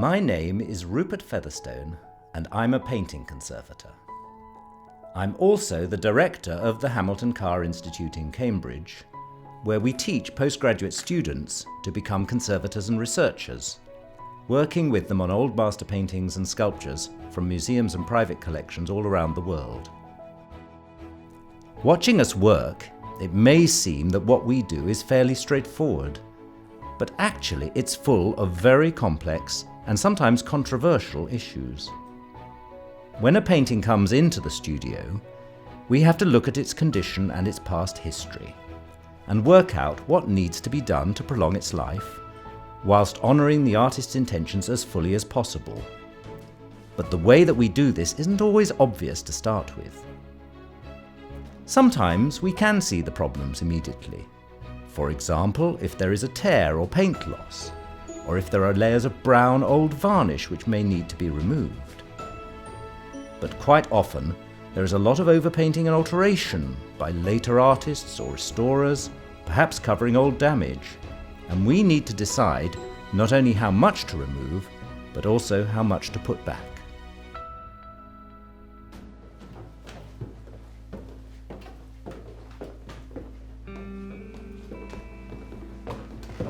My name is Rupert Featherstone, and I'm a painting conservator. I'm also the director of the Hamilton-Kerr Institute in Cambridge, where we teach postgraduate students to become conservators and researchers, working with them on old master paintings and sculptures from museums and private collections all around the world. Watching us work, it may seem that what we do is fairly straightforward, but actually it's full of very complex and sometimes controversial issues. When a painting comes into the studio, we have to look at its condition and its past history, and work out what needs to be done to prolong its life, whilst honouring the artist's intentions as fully as possible. But the way that we do this isn't always obvious to start with. Sometimes we can see the problems immediately. For example, if there is a tear or paint loss, or if there are layers of brown old varnish which may need to be removed. But quite often, there is a lot of overpainting and alteration by later artists or restorers, perhaps covering old damage, and we need to decide not only how much to remove, but also how much to put back.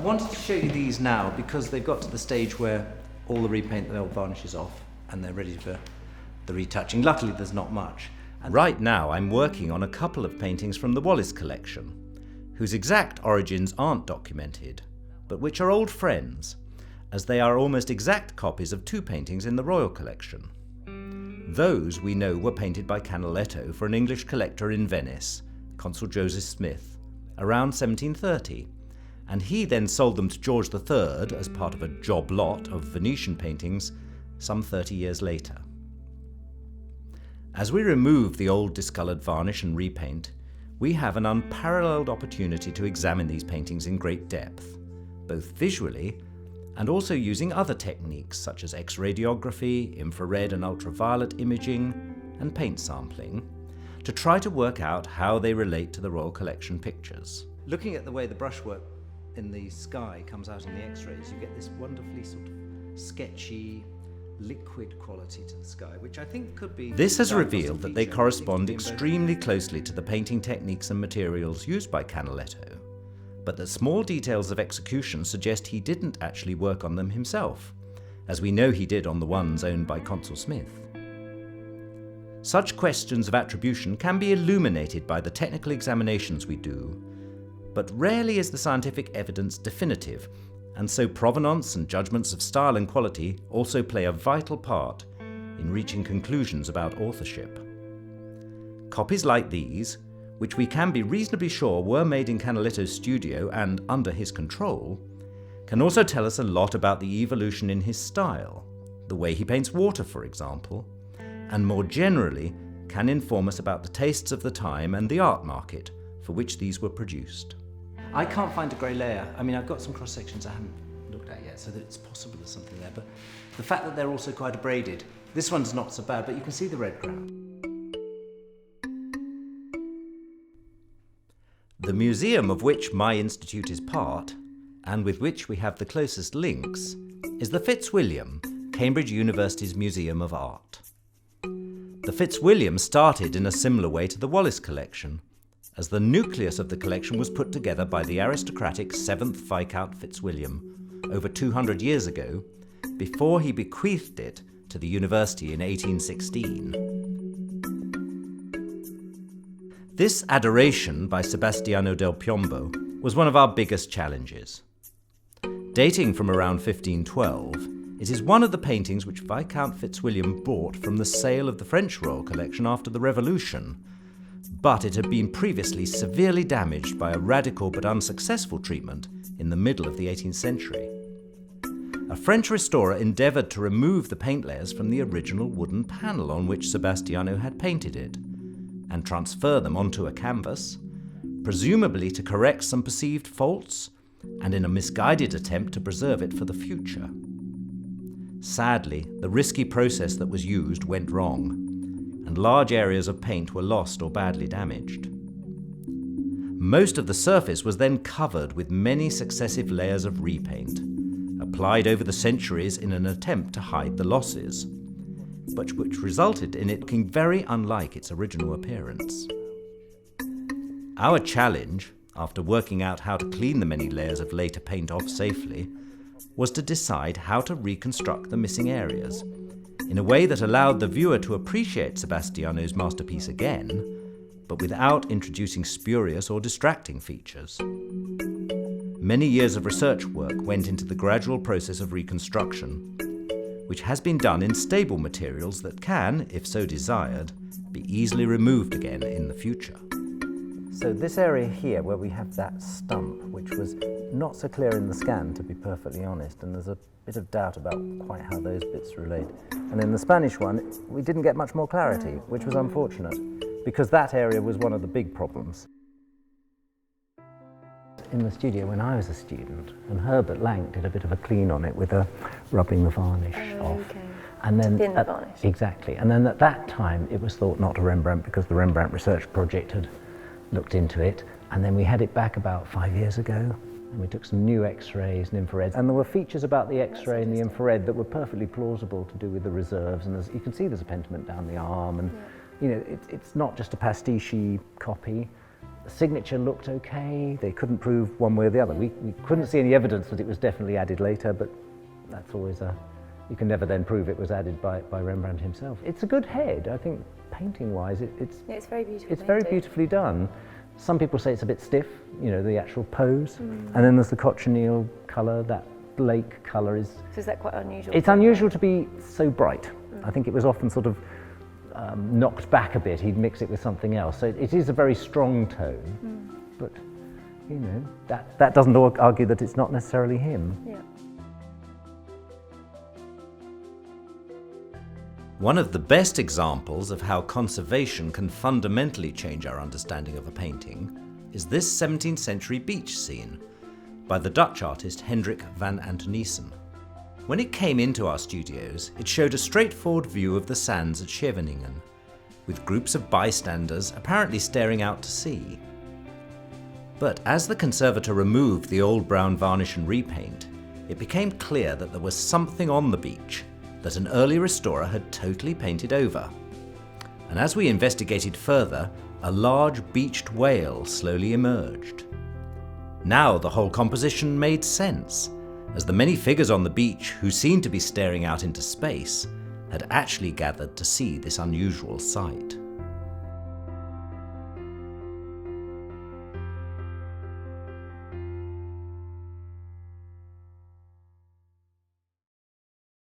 I wanted to show you these now because they've got to the stage where all the repaint and old varnish is off and they're ready for the retouching. Luckily there's not much. And right now I'm working on a couple of paintings from the Wallace Collection, whose exact origins aren't documented, but which are old friends, as they are almost exact copies of two paintings in the Royal Collection. Those we know were painted by Canaletto for an English collector in Venice, Consul Joseph Smith, around 1730, and he then sold them to George III as part of a job lot of Venetian paintings some 30 years later. As we remove the old discoloured varnish and repaint, we have an unparalleled opportunity to examine these paintings in great depth, both visually and also using other techniques such as X-radiography, infrared and ultraviolet imaging, and paint sampling, to try to work out how they relate to the Royal Collection pictures. Looking at the way the brushwork in the sky comes out in the X-rays, you get this wonderfully sort of sketchy, liquid quality to the sky, which I think could be... This has revealed that they correspond extremely closely to the painting techniques and materials used by Canaletto, but that small details of execution suggest he didn't actually work on them himself, as we know he did on the ones owned by Consul Smith. Such questions of attribution can be illuminated by the technical examinations we do, but rarely is the scientific evidence definitive, and so provenance and judgments of style and quality also play a vital part in reaching conclusions about authorship. Copies like these, which we can be reasonably sure were made in Canaletto's studio and under his control, can also tell us a lot about the evolution in his style, the way he paints water, for example, and more generally can inform us about the tastes of the time and the art market for which these were produced. I can't find a grey layer. I mean, I've got some cross-sections I haven't looked at yet, so that it's possible there's something there, but the fact that they're also quite abraded, this one's not so bad, but you can see the red ground. The museum of which my institute is part, and with which we have the closest links, is the Fitzwilliam, Cambridge University's Museum of Art. The Fitzwilliam started in a similar way to the Wallace Collection, as the nucleus of the collection was put together by the aristocratic 7th Viscount Fitzwilliam over 200 years ago, before he bequeathed it to the university in 1816. This adoration by Sebastiano del Piombo was one of our biggest challenges. Dating from around 1512, it is one of the paintings which Viscount Fitzwilliam bought from the sale of the French Royal Collection after the Revolution, but it had been previously severely damaged by a radical but unsuccessful treatment in the middle of the 18th century. A French restorer endeavoured to remove the paint layers from the original wooden panel on which Sebastiano had painted it, and transfer them onto a canvas, presumably to correct some perceived faults, and in a misguided attempt to preserve it for the future. Sadly, the risky process that was used went wrong, and large areas of paint were lost or badly damaged. Most of the surface was then covered with many successive layers of repaint, a applied over the centuries in an attempt to hide the losses, but which resulted in it looking very unlike its original appearance. Our challenge, after working out how to clean the many layers of later paint off safely, was to decide how to reconstruct the missing areas in a way that allowed the viewer to appreciate Sebastiano's masterpiece again, but without introducing spurious or distracting features. Many years of research work went into the gradual process of reconstruction, which has been done in stable materials that can, if so desired, be easily removed again in the future. So this area here where we have that stump, which was not so clear in the scan, to be perfectly honest, and there's a bit of doubt about quite how those bits relate. And in the Spanish one, we didn't get much more clarity, which was unfortunate, because that area was one of the big problems. In the studio when I was a student, and Herbert Lang did a bit of a clean on it with rubbing the varnish off. Okay. And then thin the varnish. Exactly. And then at that time it was thought not a Rembrandt because the Rembrandt Research Project had looked into it. And then we had it back about 5 years ago, and we took some new X-rays and infrareds. And there were features about the X-ray and the infrared that were perfectly plausible to do with the reserves. And you can see there's a pentiment down the arm, and you know, it's not just a pastiche copy. The signature looked okay. They couldn't prove one way or the other. We couldn't see any evidence that it was definitely added later, but that's always you can never then prove it was added by Rembrandt himself. It's a good head. I think painting-wise, it's very beautiful. It's very beautifully done. Some people say it's a bit stiff, you know, the actual pose. And then there's the cochineal colour, that Blake colour is... So is that quite unusual? It's unusual to be so bright. I think it was often sort of knocked back a bit. He'd mix it with something else. So it is a very strong tone, but you know, that doesn't argue that it's not necessarily him. Yeah. One of the best examples of how conservation can fundamentally change our understanding of a painting is this 17th century beach scene by the Dutch artist Hendrik van Antonissen. When it came into our studios, it showed a straightforward view of the sands at Scheveningen, with groups of bystanders apparently staring out to sea. But as the conservator removed the old brown varnish and repaint, it became clear that there was something on the beach that an early restorer had totally painted over. And as we investigated further, a large beached whale slowly emerged. Now the whole composition made sense, as the many figures on the beach who seemed to be staring out into space had actually gathered to see this unusual sight.